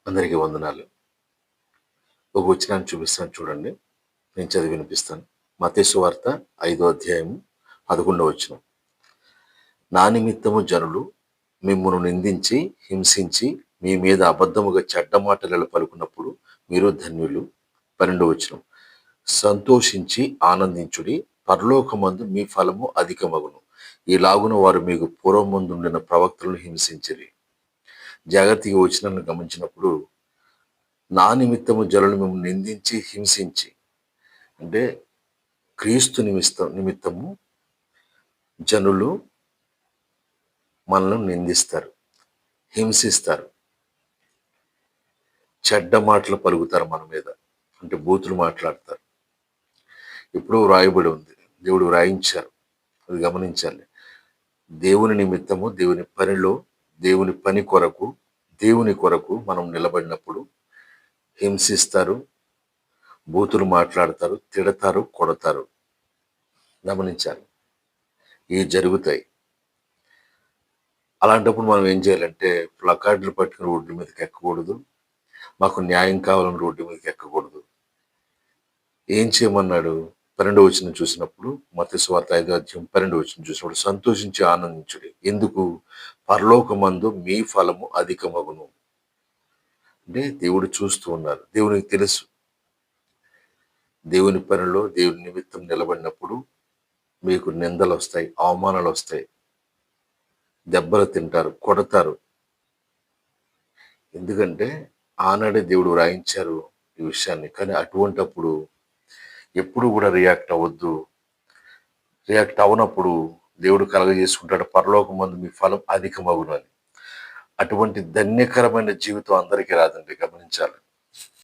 అందరికీ వందనాలు. ఒక వచనాన్ని చూపిస్తాను చూడండి. నేను చదివి వినిపిస్తాను. మత్తయి సువార్త 5వ అధ్యాయము 11వ వచనం. నా నిమిత్తము జనులు మిమ్మును నిందించి, హింసించి, మీ మీద అబద్ధముగా చెడ్డ మాటలు పలుకున్నప్పుడు మీరు ధన్యులు. 12వ వచనం. సంతోషించి ఆనందించుడి, పరలోకమందు మీ ఫలము అధికమగును. ఈలాగున వారు మీకు పూర్వమందుండిన ప్రవక్తలను హింసించిరి. జాగ్రత్తగా వచనాలను గమనించినప్పుడు నా నిమిత్తము జనులు మేము నిందించి హింసించి, అంటే క్రీస్తు నిమిత్తము జనులు మనల్ని నిందిస్తారు, హింసిస్తారు, చెడ్డ మాటలు పలుకుతారు మన మీద, అంటే బూతులు మాట్లాడతారు. ఇప్పుడు వ్రాయబడి ఉంది, దేవుడు వ్రాయించారు, అది గమనించాలి. దేవుని నిమిత్తము, దేవుని పనిలో, దేవుని పని కొరకు, దేవుని కొరకు మనం నిలబడినప్పుడు హింసిస్తారు, బూతులు మాట్లాడతారు, తిడతారు, కొడతారు. గమనించాలి, ఇవి జరుగుతాయి. అలాంటప్పుడు మనం ఏం చేయాలంటే ప్లకార్డులు పట్టుకుని రోడ్డు మీదకి ఎక్కకూడదు, మాకు న్యాయం కావాలని రోడ్డు మీదకి ఎక్కకూడదు. ఏం చేయమన్నాడు? 12వ వచనం చూసినప్పుడు, మత్తయి సువార్త 5వ అధ్యాయం 12వ వచనం చూసినప్పుడు, సంతోషించి ఆనందించుడి, ఎందుకు? పరలోకమందు మీ ఫలము అధికమగును. అంటే దేవుడు చూస్తూ ఉన్నారు, దేవునికి తెలుసు. దేవుని పనిలో దేవుని నిమిత్తం నిలబడినప్పుడు మీకు నిందలు వస్తాయి, అవమానాలు వస్తాయి, దెబ్బలు తింటారు, కొడతారు. ఎందుకంటే ఆనాడే దేవుడు వ్రాయించారు ఈ విషయాన్ని. కానీ అటువంటప్పుడు ఎప్పుడు కూడా రియాక్ట్ అవ్వద్దు. రియాక్ట్ అవనప్పుడు దేవుడు కలగజేసుకుంటాడు, పరలోకమందు మీ ఫలం అధికమగును అని. అటువంటి ధన్యకరమైన జీవితం అందరికీ రాదండి, గమనించాలి.